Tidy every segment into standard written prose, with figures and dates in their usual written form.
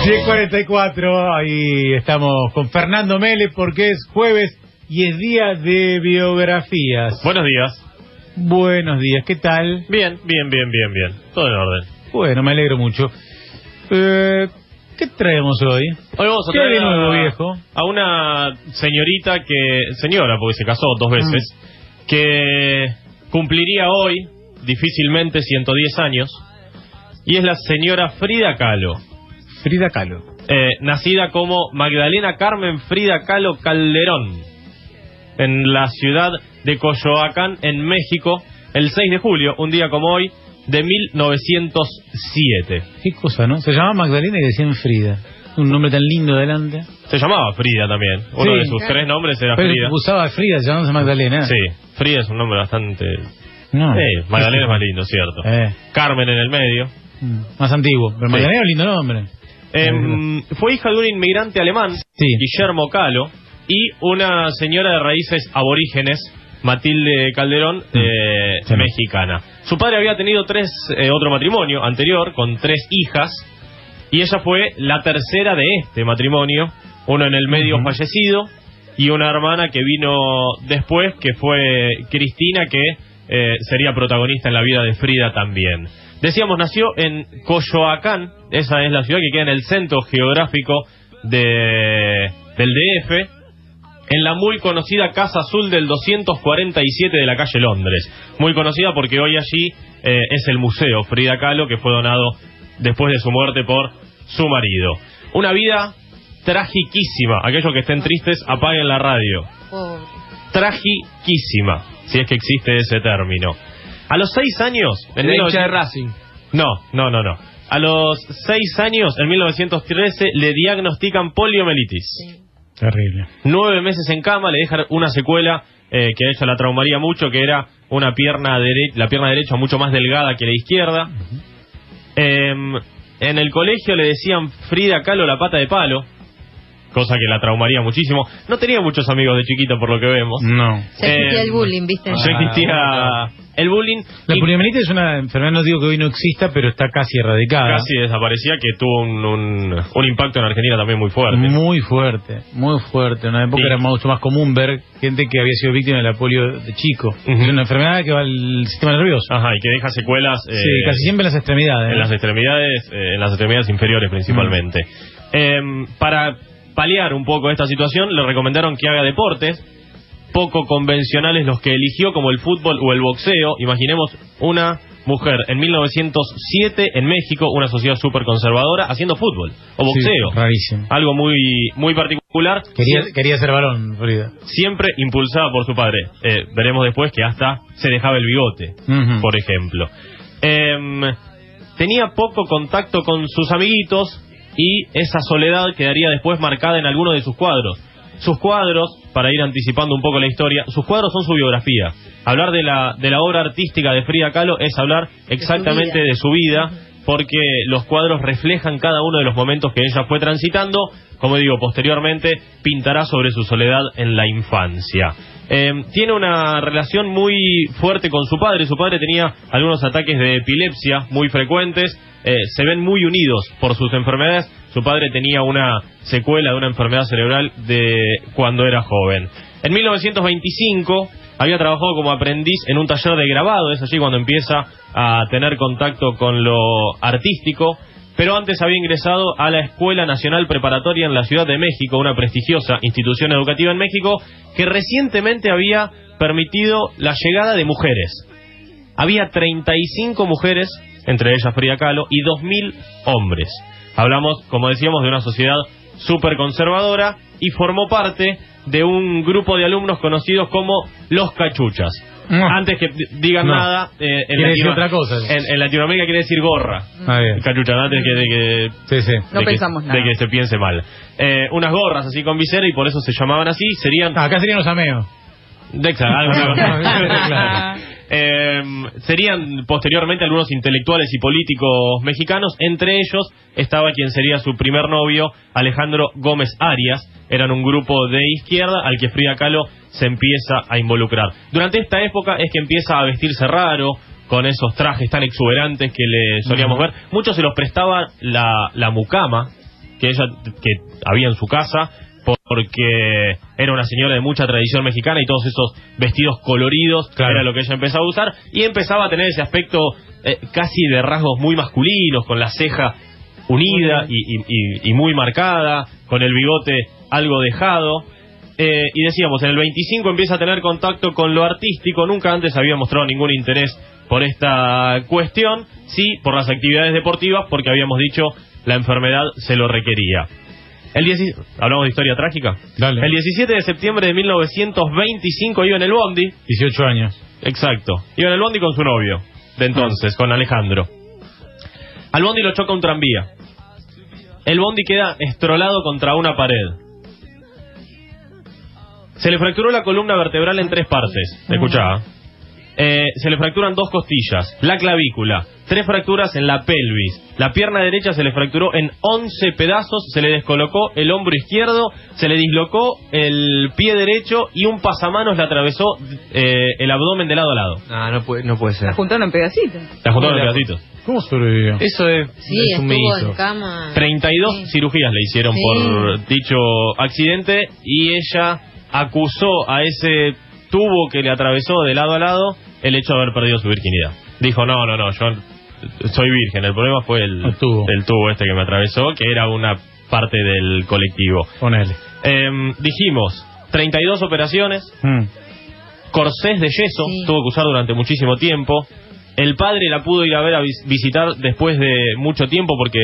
10:44, ahí estamos con Fernando Mele porque es jueves y es día de biografías. Buenos días. Buenos días, ¿qué tal? Bien. Todo en orden. Bueno, me alegro mucho. ¿Qué traemos hoy? Hoy vamos a ¿Qué traer de nuevo, viejo? a una señorita señora, porque se casó 2 veces, que cumpliría hoy, difícilmente, 110 años, y es la señora Frida Kahlo. Frida Kahlo. Nacida como Magdalena Carmen Frida Kahlo Calderón, en la ciudad de Coyoacán, en México, el 6 de julio, un día como hoy, de 1907. Qué cosa, ¿no? Se llamaba Magdalena y decían Frida. Un nombre tan lindo delante. Se llamaba Frida también. Uno de sus 3 nombres era pero Frida. Usaba Frida, se llamaba Magdalena. Sí, Frida es un nombre bastante... No. Magdalena es más lindo, cierto. Carmen en el medio. Más antiguo. Pero Magdalena es un lindo nombre. Fue hija de un inmigrante alemán, Guillermo Kahlo, y una señora de raíces aborígenes, Matilde Calderón, mexicana. Su padre había tenido otro matrimonio anterior, con 3 hijas, y ella fue la tercera de este matrimonio, uno en el medio fallecido, y una hermana que vino después, que fue Cristina, que sería protagonista en la vida de Frida también. Decíamos, nació en Coyoacán, esa es la ciudad que queda en el centro geográfico del DF, en la muy conocida Casa Azul del 247 de la calle Londres. Muy conocida porque hoy allí es el Museo Frida Kahlo, que fue donado después de su muerte por su marido. Una vida tragiquísima. Aquellos que estén tristes, apaguen la radio. Tragiquísima, si es que existe ese término. A los 6 años... ¿El hincha de Racing? No. A los 6 años, en 1913, le diagnostican poliomielitis. Sí. Terrible. 9 meses en cama, le dejan una secuela que a ella la traumaría mucho, que era la pierna derecha mucho más delgada que la izquierda. En el colegio le decían Frida Kahlo la pata de palo, cosa que la traumaría muchísimo. No tenía muchos amigos de chiquito, por lo que vemos. No. Ya existía el bullying, ¿viste? Ya existía el bullying. La poliomielitis es una enfermedad, no digo que hoy no exista, pero está casi erradicada. Casi desaparecía, que tuvo un impacto en Argentina también muy fuerte. Muy fuerte. En una época era mucho más común ver gente que había sido víctima de la polio de chico. Es una enfermedad que va al sistema nervioso. Ajá, y que deja secuelas. Casi siempre en las extremidades. En las extremidades inferiores principalmente. Para paliar un poco esta situación, le recomendaron que haga deportes poco convencionales los que eligió, como el fútbol o el boxeo. Imaginemos una mujer en 1907 en México, una sociedad súper conservadora, haciendo fútbol o boxeo. Sí, rarísimo. Algo muy particular. Quería ser varón, Frida. Siempre impulsada por su padre. Veremos después que hasta se dejaba el bigote, por ejemplo. Tenía poco contacto con sus amiguitos, y esa soledad quedaría después marcada en algunos de sus cuadros. Sus cuadros, para ir anticipando un poco la historia, sus cuadros son su biografía. Hablar de la obra artística de Frida Kahlo es hablar exactamente de su vida, porque los cuadros reflejan cada uno de los momentos que ella fue transitando. Como digo, posteriormente pintará sobre su soledad en la infancia. Tiene una relación muy fuerte con su padre. Su padre tenía algunos ataques de epilepsia muy frecuentes. Se ven muy unidos por sus enfermedades. Su padre tenía una secuela de una enfermedad cerebral de cuando era joven. En 1925 había trabajado como aprendiz en un taller de grabado. Es allí cuando empieza a tener contacto con lo artístico. Pero antes había ingresado a la Escuela Nacional Preparatoria en la Ciudad de México, una prestigiosa institución educativa en México, que recientemente había permitido la llegada de mujeres. Había 35 mujeres, entre ellas Frida Kahlo, y 2.000 hombres. Hablamos, como decíamos, de una sociedad súper conservadora, y formó parte de un grupo de alumnos conocidos como los cachuchas. Antes que digan nada, otra cosa. En Latinoamérica quiere decir gorra. Cachucha, antes de que se piense mal. Unas gorras así con visera, y por eso se llamaban así. Acá serían los ameos. Serían posteriormente algunos intelectuales y políticos mexicanos. Entre ellos estaba quien sería su primer novio, Alejandro Gómez Arias. Eran un grupo de izquierda al que Frida Kahlo se empieza a involucrar. Durante esta época es que empieza a vestirse raro, con esos trajes tan exuberantes que le solíamos ver. Muchos se los prestaba la mucama, que había en su casa, porque era una señora de mucha tradición mexicana y todos esos vestidos coloridos era lo que ella empezaba a usar, y empezaba a tener ese aspecto casi de rasgos muy masculinos, con la ceja unida y muy marcada, con el bigote algo dejado. Y decíamos, en el 25 empieza a tener contacto con lo artístico. Nunca antes había mostrado ningún interés por esta cuestión, sí por las actividades deportivas, porque habíamos dicho la enfermedad se lo requería. ¿Hablamos de historia trágica? Dale. El 17 de septiembre de 1925 iba en el bondi. 18 años. Exacto. Iba en el bondi con su novio de entonces, con Alejandro. Al bondi lo choca un tranvía. El bondi queda estrolado contra una pared. Se le fracturó la columna vertebral en 3 partes. Escuchá. Se le fracturan 2 costillas, la clavícula, 3 fracturas en la pelvis. La pierna derecha se le fracturó en 11 pedazos, se le descolocó el hombro izquierdo, se le dislocó el pie derecho y un pasamanos le atravesó el abdomen de lado a lado. No puede ser. La juntaron en pedacitos. La juntaron en pedacitos. ¿Cómo sobrevivió? Eso es un mito. En cama. 32 cirugías le hicieron por dicho accidente, y ella acusó a ese tubo que le atravesó de lado a lado el hecho de haber perdido su virginidad. Dijo, no, yo soy virgen, el problema fue el tubo este que me atravesó, que era una parte del colectivo. Ponele. Dijimos, 32 operaciones, corsés de yeso, tuvo que usar durante muchísimo tiempo. El padre la pudo ir a ver a visitar después de mucho tiempo, porque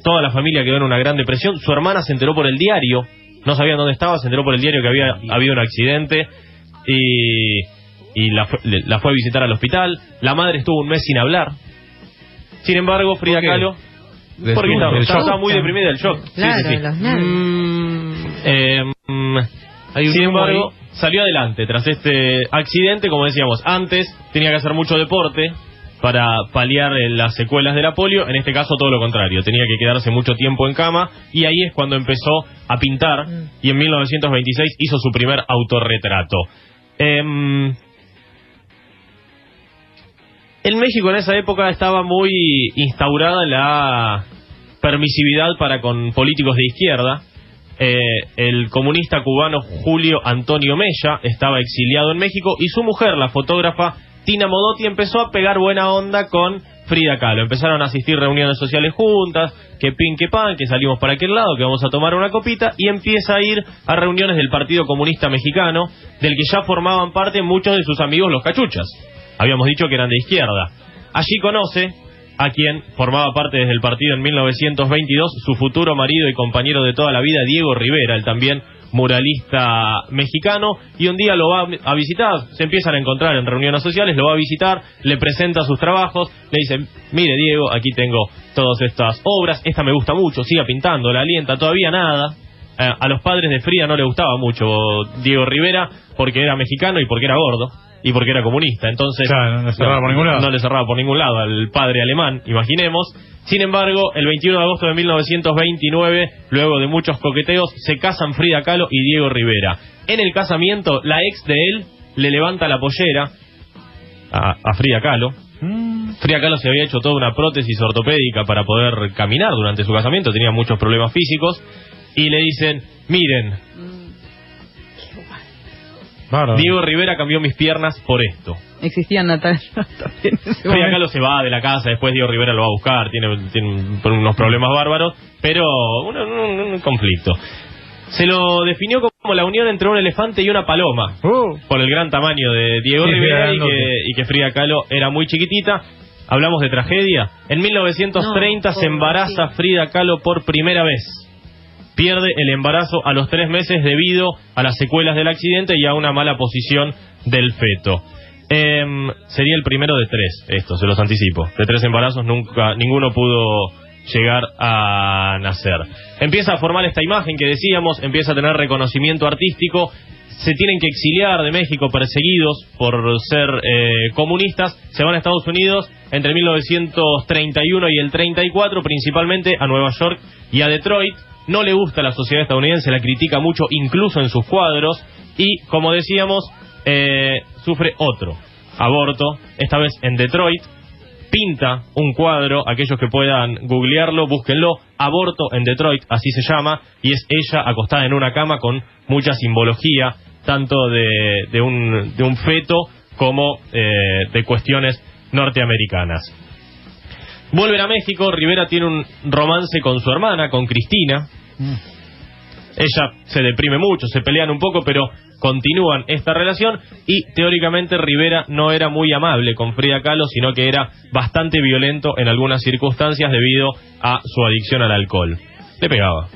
toda la familia quedó en una gran depresión. Su hermana se enteró por el diario, no sabían dónde estaba, se enteró por el diario que había habido un accidente, y la fue a visitar al hospital. La madre estuvo un mes sin hablar. Sin embargo, Frida Kahlo, porque estaba muy deprimida del shock. Claro, los nervios. Sin embargo, salió adelante tras este accidente. Como decíamos antes, tenía que hacer mucho deporte para paliar las secuelas de la polio. En este caso todo lo contrario, tenía que quedarse mucho tiempo en cama, y ahí es cuando empezó a pintar, y en 1926 hizo su primer autorretrato. En México en esa época estaba muy instaurada la permisividad para con políticos de izquierda. El comunista cubano Julio Antonio Mella estaba exiliado en México, y su mujer, la fotógrafa Tina Modotti, empezó a pegar buena onda con Frida Kahlo. Empezaron a asistir reuniones sociales juntas, que pin, que pan, que salimos para aquel lado, que vamos a tomar una copita, y empieza a ir a reuniones del Partido Comunista Mexicano, del que ya formaban parte muchos de sus amigos los cachuchas. Habíamos dicho que eran de izquierda. Allí conoce a quien formaba parte desde el partido en 1922, su futuro marido y compañero de toda la vida, Diego Rivera, el también muralista mexicano, y un día lo va a visitar. Se empiezan a encontrar en reuniones sociales, lo va a visitar, le presenta sus trabajos, le dice, mire Diego, aquí tengo todas estas obras, esta me gusta mucho, siga pintando, la alienta, todavía nada. A los padres de Frida no le gustaba mucho Diego Rivera, porque era mexicano y porque era gordo y porque era comunista. Entonces no le cerraba por ningún lado. No le cerraba por ningún lado al padre alemán, imaginemos. Sin embargo, el 21 de agosto de 1929, luego de muchos coqueteos, se casan Frida Kahlo y Diego Rivera. En el casamiento, la ex de él le levanta la pollera a Frida Kahlo. Frida Kahlo se había hecho toda una prótesis ortopédica para poder caminar durante su casamiento, tenía muchos problemas físicos, y le dicen, miren, Diego Rivera cambió mis piernas por esto. Existían Natalia también. Frida Kahlo se va de la casa, después Diego Rivera lo va a buscar, tiene unos problemas bárbaros, pero un conflicto. Se lo definió como la unión entre un elefante y una paloma, por el gran tamaño de Diego Rivera, y que Frida Kahlo era muy chiquitita. Hablamos de tragedia. En 1930 se embaraza Frida Kahlo por primera vez. Pierde el embarazo a los 3 meses debido a las secuelas del accidente y a una mala posición del feto. Sería el primero de 3, esto se los anticipo. De 3 embarazos ninguno pudo llegar a nacer. Empieza a formar esta imagen que decíamos, empieza a tener reconocimiento artístico. Se tienen que exiliar de México, perseguidos por ser comunistas. Se van a Estados Unidos entre 1931 y el 34, principalmente a Nueva York y a Detroit. No le gusta a la sociedad estadounidense, la critica mucho, incluso en sus cuadros. Y, como decíamos, sufre otro aborto, esta vez en Detroit. pinta un cuadro, aquellos que puedan googlearlo, búsquenlo, Aborto en Detroit, así se llama, y es ella acostada en una cama con mucha simbología, tanto de un feto como de cuestiones norteamericanas. Vuelven a México, Rivera tiene un romance con su hermana, con Cristina. Ella se deprime mucho, se pelean un poco, pero continúan esta relación y teóricamente Rivera no era muy amable con Frida Kahlo, sino que era bastante violento en algunas circunstancias debido a su adicción al alcohol. Le pegaba.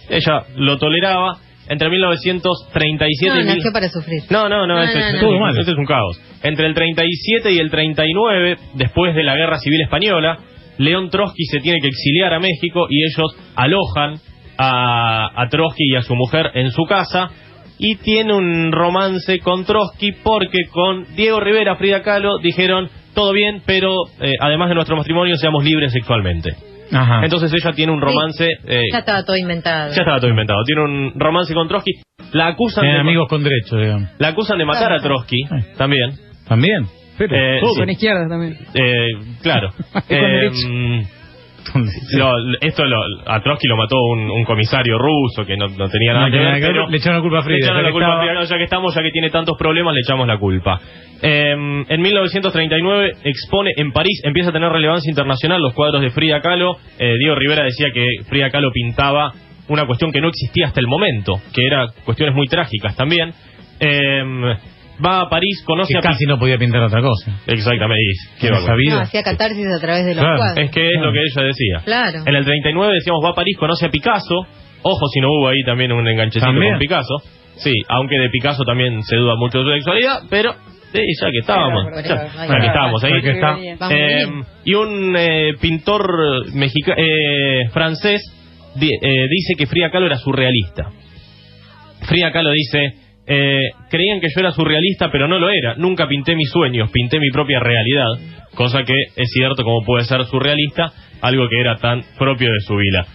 Ella lo toleraba. Entre 1937 y... nació para sufrir. No, este es un caos. Entre el 37 y el 39, después de la Guerra Civil Española, León Trotsky se tiene que exiliar a México y ellos alojan a Trotsky y a su mujer en su casa, y tiene un romance con Trotsky porque con Diego Rivera, Frida Kahlo dijeron, todo bien, pero además de nuestro matrimonio seamos libres sexualmente. Ajá. Entonces ella tiene un romance... ya estaba todo inventado. Ya estaba todo inventado. Tiene un romance con Trotsky. La acusan de amigos con derecho, digamos. La acusan de matar a Trotsky también. ¿También? Con izquierda también. Claro. A Trotsky lo mató un comisario ruso que no tenía nada que ver, pero le echaron la culpa a Frida. Ya que tiene tantos problemas, le echamos la culpa. En 1939 expone en París, empieza a tener relevancia internacional los cuadros de Frida Kahlo. Diego Rivera decía que Frida Kahlo pintaba una cuestión que no existía hasta el momento, que era cuestiones muy trágicas también. Va a París, conoce casi no podía pintar otra cosa. Exactamente. Hacía catarsis a través de los cuadros. Es que es lo que ella decía. Claro. En el 39 decíamos, va a París, conoce a Picasso. Ojo si no hubo ahí también un enganchecito con Picasso. Sí, aunque de Picasso también se duda mucho de su sexualidad, pero ya que estábamos. Ya que estábamos ahí. Y un pintor francés dice que Frida Kahlo era surrealista. Frida Kahlo dice... creían que yo era surrealista, pero no lo era. Nunca pinté mis sueños, pinté mi propia realidad. Cosa que es cierto como puede ser surrealista, algo que era tan propio de su vida.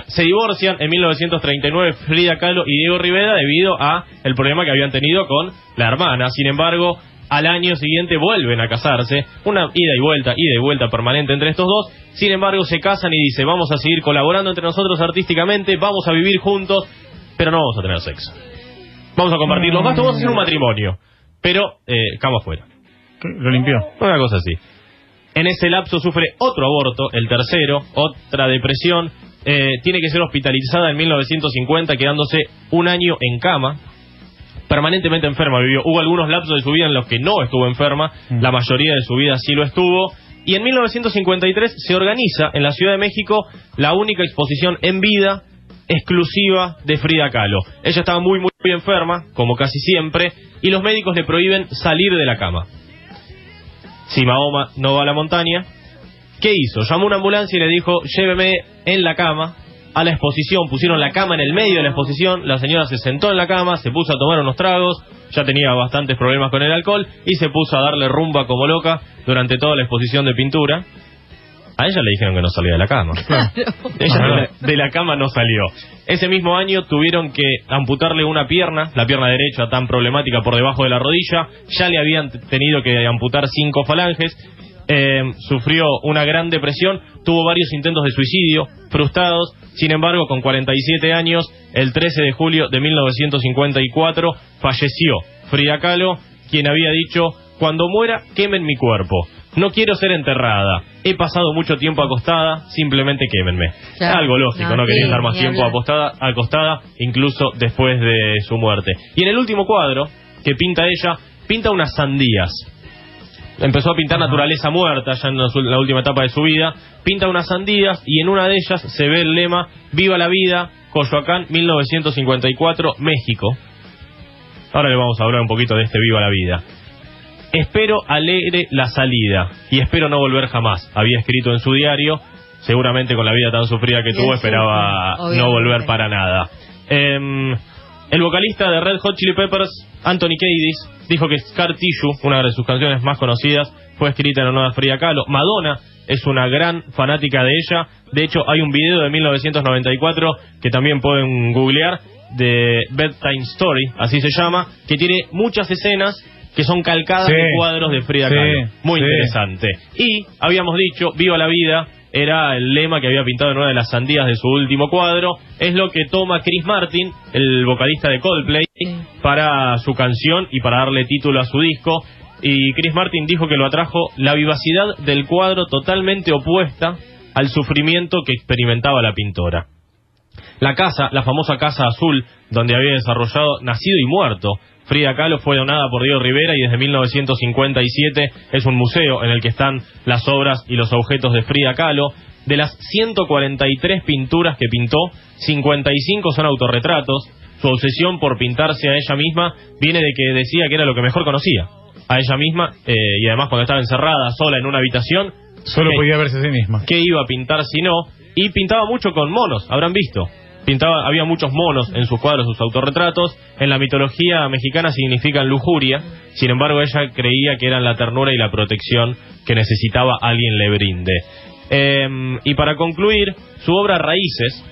Se divorcian en 1939 Frida Kahlo y Diego Rivera debido a el problema que habían tenido con la hermana. Sin embargo, al año siguiente vuelven a casarse, una ida y vuelta permanente entre estos dos. Sin embargo, se casan y dice, vamos a seguir colaborando entre nosotros artísticamente, vamos a vivir juntos, pero no vamos a tener sexo. Vamos a compartir los gastos, vamos a hacer un matrimonio. Pero, cama afuera. Lo limpió. Una cosa así. En ese lapso sufre otro aborto, el tercero, otra depresión. Tiene que ser hospitalizada en 1950, quedándose un año en cama. Permanentemente enferma vivió. Hubo algunos lapsos de su vida en los que no estuvo enferma. La mayoría de su vida sí lo estuvo. Y en 1953 se organiza en la Ciudad de México la única exposición en vida exclusiva de Frida Kahlo. Ella estaba muy enferma, como casi siempre, y los médicos le prohíben salir de la cama. Si Mahoma no va a la montaña, ¿qué hizo? Llamó a una ambulancia y le dijo, lléveme en la cama a la exposición. Pusieron la cama en el medio de la exposición, la señora se sentó en la cama, se puso a tomar unos tragos, ya tenía bastantes problemas con el alcohol, y se puso a darle rumba como loca durante toda la exposición de pintura. A ella le dijeron que no salía de la cama. Claro. Ella de la cama no salió. Ese mismo año tuvieron que amputarle una pierna, la pierna derecha tan problemática por debajo de la rodilla. Ya le habían tenido que amputar 5 falanges. Sufrió una gran depresión, tuvo varios intentos de suicidio frustrados. Sin embargo, con 47 años, el 13 de julio de 1954, falleció Frida Kahlo, quien había dicho, cuando muera, quemen mi cuerpo. No quiero ser enterrada. He pasado mucho tiempo acostada, simplemente quémenme. Claro. Algo lógico, no quería estar más tiempo acostada, incluso después de su muerte. Y en el último cuadro que pinta ella, pinta unas sandías. Empezó a pintar naturaleza muerta ya en la última etapa de su vida. Pinta unas sandías y en una de ellas se ve el lema Viva la vida, Coyoacán, 1954, México. Ahora le vamos a hablar un poquito de este Viva la vida. Espero alegre la salida y espero no volver jamás. Había escrito en su diario, seguramente con la vida tan sufrida que tuvo, esperaba no volver para nada. El vocalista de Red Hot Chili Peppers, Anthony Kiedis, dijo que Scar Tissue, una de sus canciones más conocidas, fue escrita en honor a Frida Kahlo. Madonna es una gran fanática de ella. De hecho, hay un video de 1994 que también pueden googlear, de Bedtime Story, así se llama, que tiene muchas escenas que son calcadas de cuadros de Frida Kahlo. Muy interesante. Y habíamos dicho, viva la vida, era el lema que había pintado en una de las sandías de su último cuadro. Es lo que toma Chris Martin, el vocalista de Coldplay, para su canción y para darle título a su disco. Y Chris Martin dijo que lo atrajo la vivacidad del cuadro, totalmente opuesta al sufrimiento que experimentaba la pintora. La casa, la famosa Casa Azul, donde había desarrollado Nacido y Muerto Frida Kahlo, fue donada por Diego Rivera y desde 1957 es un museo en el que están las obras y los objetos de Frida Kahlo. De las 143 pinturas que pintó, 55 son autorretratos. Su obsesión por pintarse a ella misma viene de que decía que era lo que mejor conocía, a ella misma, y además cuando estaba encerrada sola en una habitación, solo podía verse a sí misma. ¿Qué iba a pintar si no? Y pintaba mucho con monos, habrán visto. Había muchos monos en sus cuadros, sus autorretratos. En la mitología mexicana significan lujuria. Sin embargo, ella creía que eran la ternura y la protección que necesitaba alguien le brinde. Y para concluir, su obra Raíces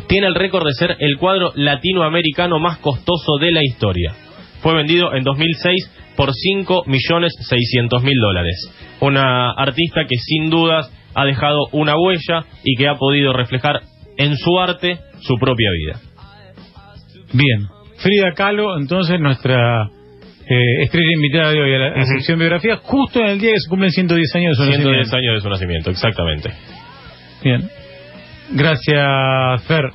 tiene el récord de ser el cuadro latinoamericano más costoso de la historia. Fue vendido en 2006 por $5.600.000. Una artista que sin dudas ha dejado una huella y que ha podido reflejar en su arte su propia vida. Bien, Frida Kahlo, entonces nuestra estrella invitada de hoy a la sección biografía, justo en el día que se cumplen 110 años de su nacimiento. 110 años de su nacimiento, exactamente. Bien, gracias Fer.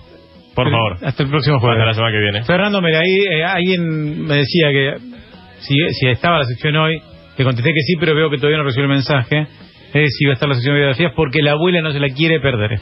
Por favor. Hasta el próximo jueves. Hasta la semana que viene. Fernando, mira, ahí alguien me decía que si estaba la sección hoy, le contesté que sí, pero veo que todavía no recibió el mensaje. Si iba a estar la sección de biografías porque la abuela no se la quiere perder.